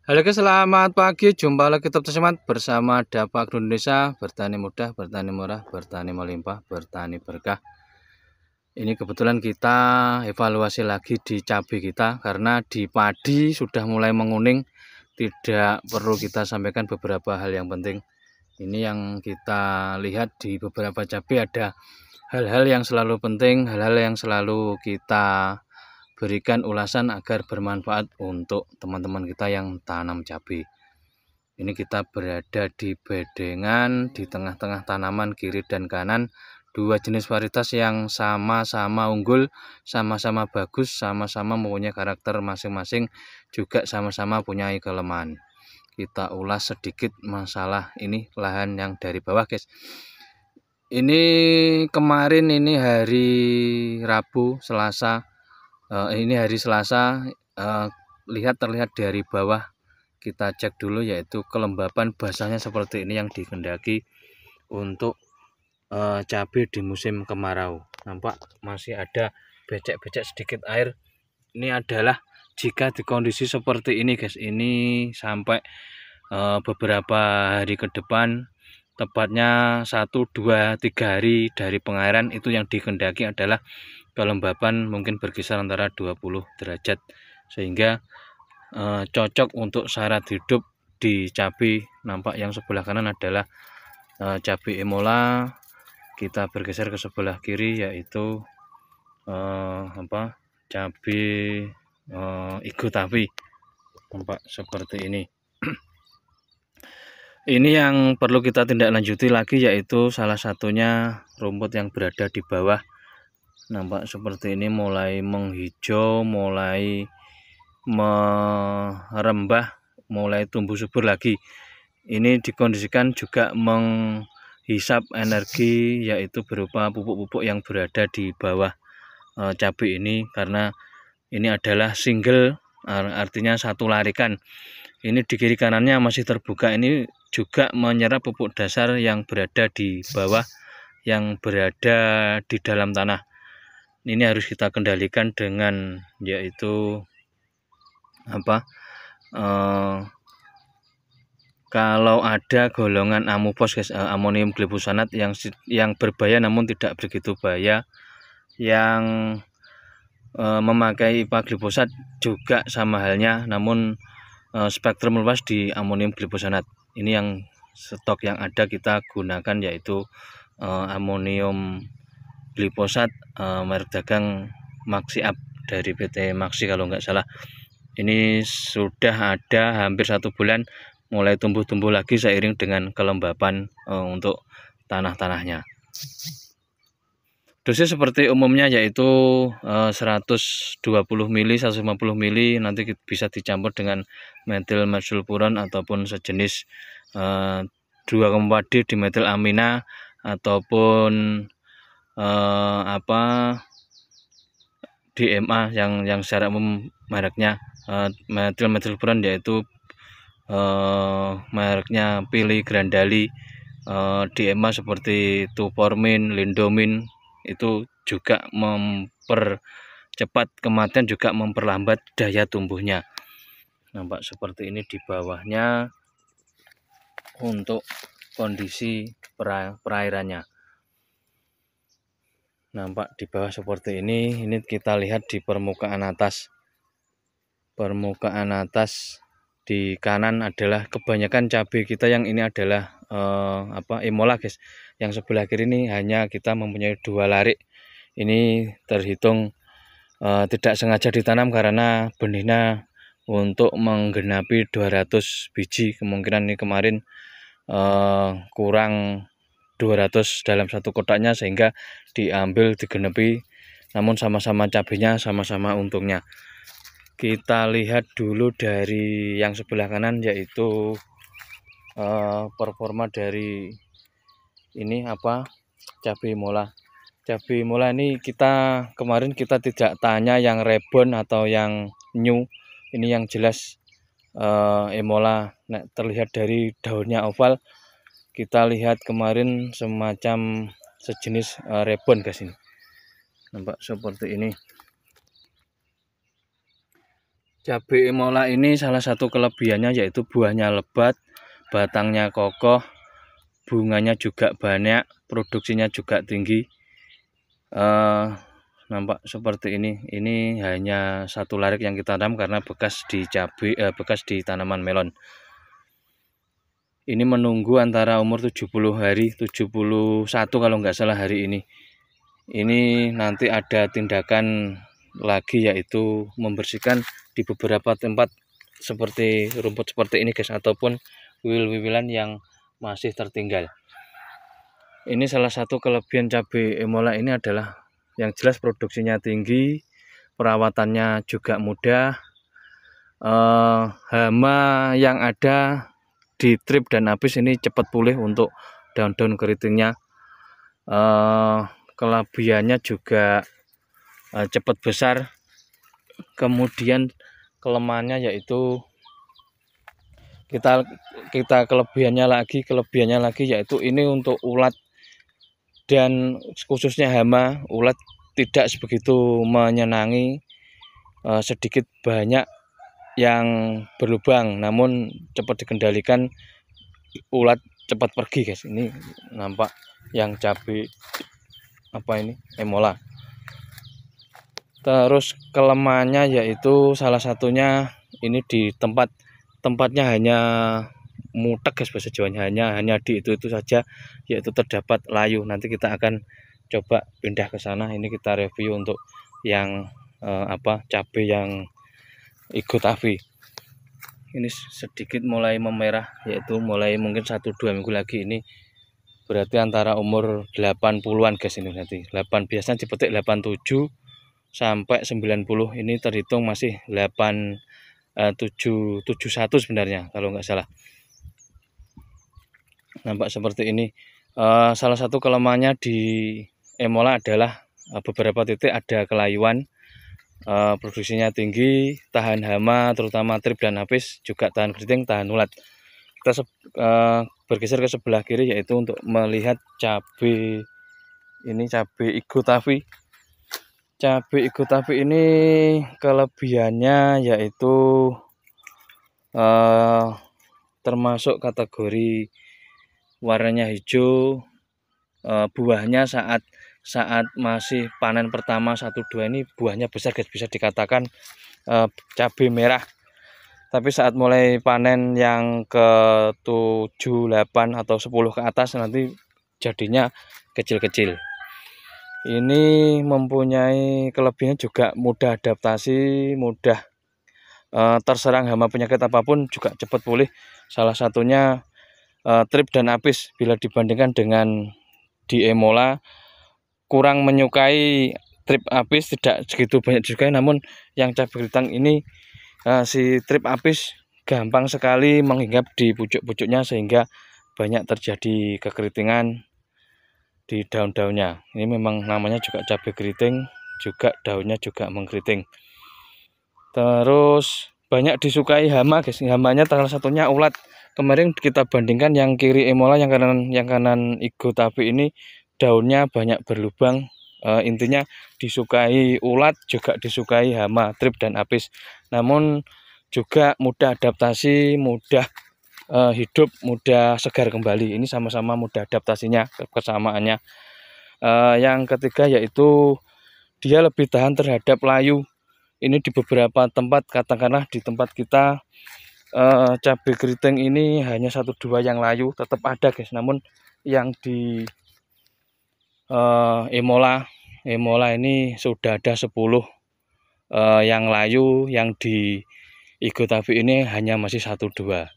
Halo guys, selamat pagi. Jumpa lagi teman-teman bersama Dapa Agro Indonesia. Bertani mudah, bertani murah, bertani melimpah, bertani berkah. Ini kebetulan kita evaluasi lagi di cabai kita karena di padi sudah mulai menguning. Tidak perlu kita sampaikan beberapa hal yang penting. Ini yang kita lihat di beberapa cabai ada hal-hal yang selalu penting, hal-hal yang selalu kita berikan ulasan agar bermanfaat untuk teman-teman kita yang tanam cabai. Ini kita berada di bedengan di tengah-tengah tanaman kiri dan kanan, dua jenis varietas yang sama-sama unggul, sama-sama bagus, sama-sama mempunyai karakter masing-masing, juga sama-sama punya kelemahan. Kita ulas sedikit masalah ini lahan yang dari bawah guys. Ini kemarin ini hari Rabu, Selasa. Ini hari Selasa, terlihat dari bawah, kita cek dulu yaitu kelembapan basahnya seperti ini yang dikehendaki untuk cabai di musim kemarau. Nampak masih ada becek-becek sedikit air. Ini adalah jika di kondisi seperti ini guys, ini sampai beberapa hari ke depan, tepatnya 1, 2, 3 hari dari pengairan, itu yang dikehendaki adalah kelembapan mungkin berkisar antara 20 derajat, sehingga cocok untuk syarat hidup di cabai. Nampak yang sebelah kanan adalah cabai Emola. Kita bergeser ke sebelah kiri yaitu cabai Igo Tapi. Nampak seperti ini. Ini yang perlu kita tindak lanjuti lagi yaitu salah satunya rumput yang berada di bawah. Nampak seperti ini mulai menghijau, mulai merembah, mulai tumbuh subur lagi. Ini dikondisikan juga menghisap energi yaitu berupa pupuk-pupuk yang berada di bawah cabai ini, karena ini adalah single, artinya satu larikan. Ini di kiri kanannya masih terbuka, ini juga menyerap pupuk dasar yang berada di bawah, yang berada di dalam tanah. Ini harus kita kendalikan dengan yaitu kalau ada golongan amupos guys, amonium glifosanat yang berbahaya namun tidak begitu bahaya, yang memakai IPA glifosat juga sama halnya, namun spektrum luas di amonium glifosanat. Ini yang stok yang ada kita gunakan yaitu amonium glifosat merek dagang Maxiap dari PT Maxi kalau nggak salah. Ini sudah ada hampir 1 bulan, mulai tumbuh-tumbuh lagi seiring dengan kelembapan untuk tanah-tanahnya. Dosis seperti umumnya yaitu 120 mili, 150 mili, nanti bisa dicampur dengan metil mersulfuron ataupun sejenis 2,4D dimetil amina ataupun DMA yang secara umum mereknya metil mersulfuron, yaitu mereknya Pili Grandali. DMA seperti Tuformin, Lindomin itu juga mempercepat kematian, juga memperlambat daya tumbuhnya. Nampak seperti ini di bawahnya untuk kondisi perairannya. Nampak di bawah seperti ini kita lihat di permukaan atas. Permukaan atas di kanan adalah kebanyakan cabai kita yang ini adalah Emola guys. Yang sebelah kiri ini hanya kita mempunyai 2 larik. Ini terhitung tidak sengaja ditanam karena benihnya untuk menggenapi 200 biji. Kemungkinan ini kemarin kurang 200 dalam satu kotaknya, sehingga diambil digenepi, namun sama-sama cabenya, sama-sama untungnya. Kita lihat dulu dari yang sebelah kanan yaitu performa dari ini cabai Mola. Cabai Mola ini kemarin kita tidak tanya yang rebon atau yang new. Ini yang jelas Emola. Nah, terlihat dari daunnya oval. Kita lihat kemarin semacam sejenis rebon guys, ini nampak seperti ini. Cabai Emola ini salah satu kelebihannya yaitu buahnya lebat, batangnya kokoh, bunganya juga banyak, produksinya juga tinggi. Nampak seperti ini. Ini hanya satu larik yang kita tanam karena bekas di tanaman melon. Ini menunggu antara umur 70 hari, 71 kalau nggak salah hari ini. Ini nanti ada tindakan lagi yaitu membersihkan di beberapa tempat seperti rumput seperti ini guys, ataupun wiwil-wiwilan yang masih tertinggal. Ini salah satu kelebihan cabai Emola ini adalah yang jelas produksinya tinggi, perawatannya juga mudah, hama yang ada di trip dan habis ini cepat pulih untuk daun-daun keritingnya. Kelebihannya juga cepat besar. Kemudian kelemahannya yaitu kita kelebihannya lagi yaitu ini untuk ulat dan khususnya hama. Ulat tidak sebegitu menyenangi, sedikit banyak yang berlubang, namun cepat dikendalikan, ulat cepat pergi guys. Ini nampak yang cabai Emola. Terus kelemahannya yaitu salah satunya ini di tempatnya hanya mutek guys, bahasa Jawanya hanya di itu saja, yaitu terdapat layu. Nanti kita akan coba pindah ke sana. Ini kita review untuk yang cabai yang Igotavi. Ini sedikit mulai memerah, yaitu mulai mungkin 1-2 minggu lagi. Ini berarti antara umur 80-an guys. Ini nanti 8 biasanya dipetik 87 sampai 90. Ini terhitung masih 71 sebenarnya kalau nggak salah. Nampak seperti ini. Salah satu kelemahannya di Emola adalah beberapa titik ada kelayuan. Produksinya tinggi, tahan hama terutama trip dan apis, juga tahan keriting, tahan ulat. Kita bergeser ke sebelah kiri yaitu untuk melihat cabai Igotavi. Cabai Igotavi ini kelebihannya yaitu termasuk kategori warnanya hijau. Buahnya saat masih panen pertama 1-2 ini buahnya besar guys, bisa dikatakan cabai merah. Tapi saat mulai panen yang ke 7, 8 atau 10 ke atas nanti jadinya kecil-kecil. Ini mempunyai kelebihan juga mudah adaptasi, mudah terserang hama penyakit apapun juga cepat pulih. Salah satunya trip dan apis. Bila dibandingkan dengan di Emola, kurang menyukai trip apis, tidak segitu banyak disukai. Namun yang cabai keriting ini si trip apis gampang sekali menghinggap di pucuk-pucuknya sehingga banyak terjadi kekeritingan di daun-daunnya. Ini memang namanya juga cabai keriting, juga daunnya juga mengkeriting. Terus banyak disukai hama guys. Hamanya salah satunya ulat. Kemarin kita bandingkan yang kiri Emola, yang kanan Igotavi ini daunnya banyak berlubang. Intinya disukai ulat, juga disukai hama, trip dan apis. Namun juga mudah adaptasi, mudah hidup, mudah segar kembali. Ini sama-sama mudah adaptasinya, kesamaannya. Yang ketiga yaitu dia lebih tahan terhadap layu. Ini di beberapa tempat, katakanlah di tempat kita cabai keriting ini hanya 1-2 yang layu, tetap ada guys. Namun yang di Emola ini sudah ada 10 yang layu. Yang di Igotavi ini hanya masih 1-2.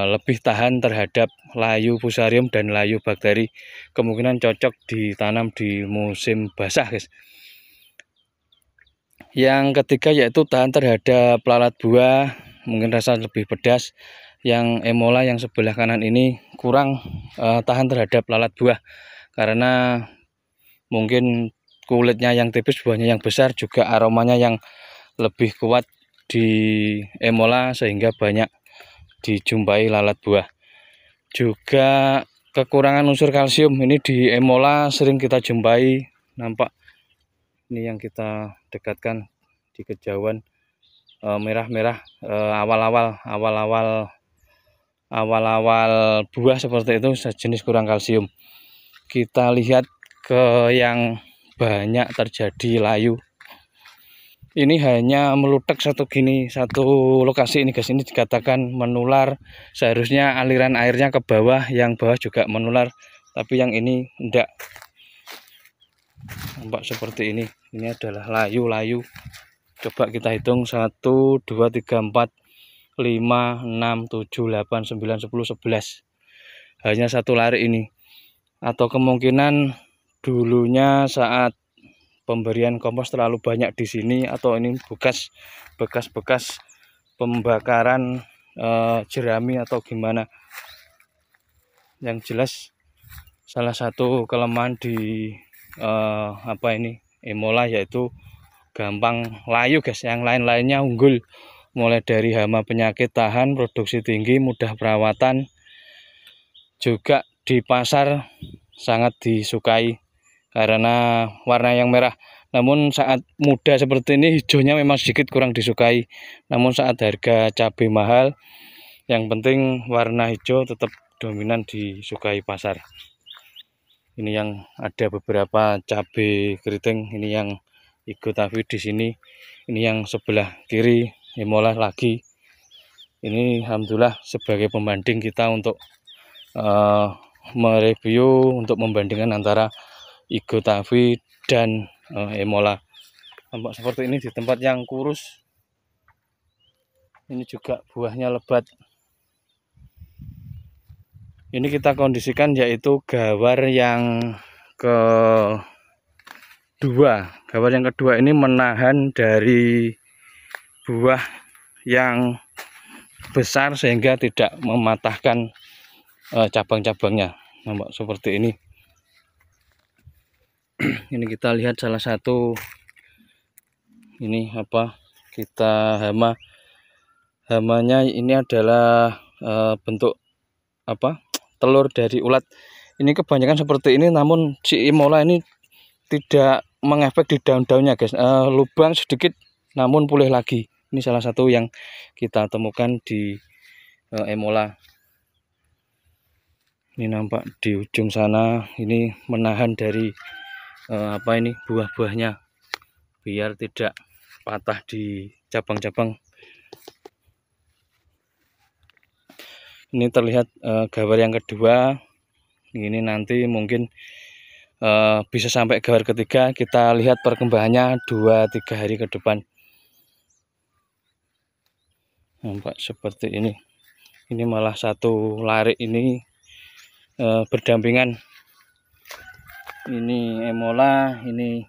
Lebih tahan terhadap layu fusarium dan layu bakteri. Kemungkinan cocok ditanam di musim basah guys. Yang ketiga yaitu tahan terhadap lalat buah, mungkin rasa lebih pedas. Yang Emola yang sebelah kanan ini kurang tahan terhadap lalat buah karena mungkin kulitnya yang tipis, buahnya yang besar, juga aromanya yang lebih kuat di Emola sehingga banyak dijumpai lalat buah. Juga kekurangan unsur kalsium ini di Emola sering kita jumpai. Nampak ini yang kita dekatkan di kejauhan, merah-merah, awal-awal buah seperti itu sejenis kurang kalsium. Kita lihat ke yang banyak terjadi layu. Ini hanya melutek satu lokasi ini guys. Ini dikatakan menular. Seharusnya aliran airnya ke bawah, yang bawah juga menular, tapi yang ini enggak. Nampak seperti ini. Ini adalah layu. Coba kita hitung 1, 2, 3, 4, 5, 6, 7, 8, 9, 10, 11. Hanya satu lari ini. Atau kemungkinan dulunya saat pemberian kompos terlalu banyak di sini, atau ini bekas pembakaran jerami atau gimana. Yang jelas salah satu kelemahan di Emola yaitu gampang layu guys. Yang lain-lainnya unggul, mulai dari hama penyakit tahan, produksi tinggi, mudah perawatan, juga di pasar sangat disukai karena warna yang merah. Namun saat muda seperti ini hijaunya memang sedikit kurang disukai. Namun saat harga cabai mahal, yang penting warna hijau tetap dominan disukai pasar. Ini yang ada beberapa cabai keriting, ini yang Igotavi di sini. Ini yang sebelah kiri Emola lagi. Ini alhamdulillah sebagai pembanding kita untuk mereview, untuk membandingkan antara Igotavi dan Emola. Nampak seperti ini di tempat yang kurus. Ini juga buahnya lebat. Ini kita kondisikan yaitu gawar yang kedua. Gawar yang kedua ini menahan dari buah yang besar sehingga tidak mematahkan cabang-cabangnya. Nampak seperti ini. Ini kita lihat salah satu ini kita hamanya ini adalah bentuk telur dari ulat. Ini kebanyakan seperti ini, namun si Emola ini tidak mengefek di daun-daunnya guys. Lubang sedikit namun pulih lagi. Ini salah satu yang kita temukan di Emola. Ini nampak di ujung sana, ini menahan dari buah-buahnya biar tidak patah di cabang-cabang. Ini terlihat gawar yang kedua. Ini nanti mungkin bisa sampai gawar ketiga. Kita lihat perkembangannya 2-3 hari ke depan. Nampak seperti ini. Ini malah satu lari ini berdampingan. Ini Emola, ini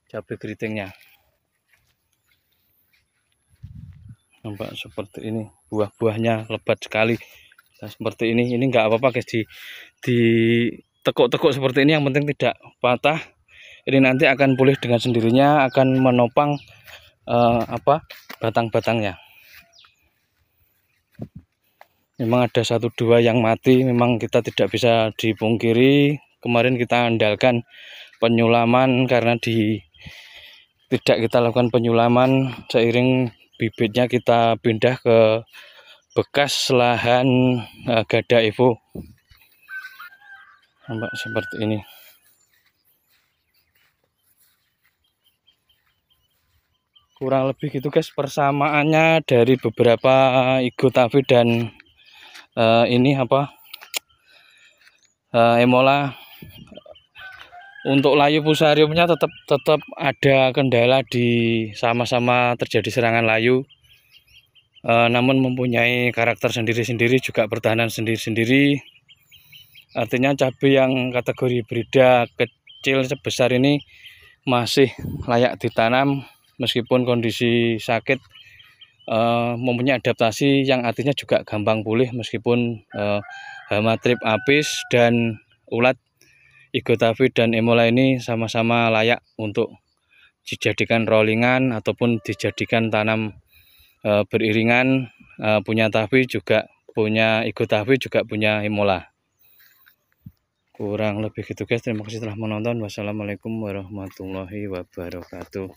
cabai keritingnya. Nampak seperti ini, buah-buahnya lebat sekali. Nah, seperti ini nggak apa-apa guys, di tekuk-tekuk seperti ini, yang penting tidak patah. Ini nanti akan pulih dengan sendirinya, akan menopang batang-batangnya. Memang ada 1-2 yang mati, memang kita tidak bisa dipungkiri. Kemarin kita andalkan penyulaman karena tidak kita lakukan penyulaman, seiring bibitnya kita pindah ke bekas lahan Gada Evo. Nampak seperti ini. Kurang lebih gitu guys persamaannya dari beberapa Igotavi dan Emola. Untuk layu fusariumnya tetap ada kendala, di sama-sama terjadi serangan layu, namun mempunyai karakter sendiri-sendiri, juga pertahanan sendiri-sendiri. Artinya cabai yang kategori hibrida kecil sebesar ini masih layak ditanam meskipun kondisi sakit, mempunyai adaptasi yang artinya juga gampang pulih meskipun hama trip apis dan ulat. Igotavi dan Emola ini sama-sama layak untuk dijadikan rollingan ataupun dijadikan tanam beriringan. Punya Tavi juga punya Igotavi, juga punya Emola. Kurang lebih gitu guys. Terima kasih telah menonton. Wassalamualaikum warahmatullahi wabarakatuh.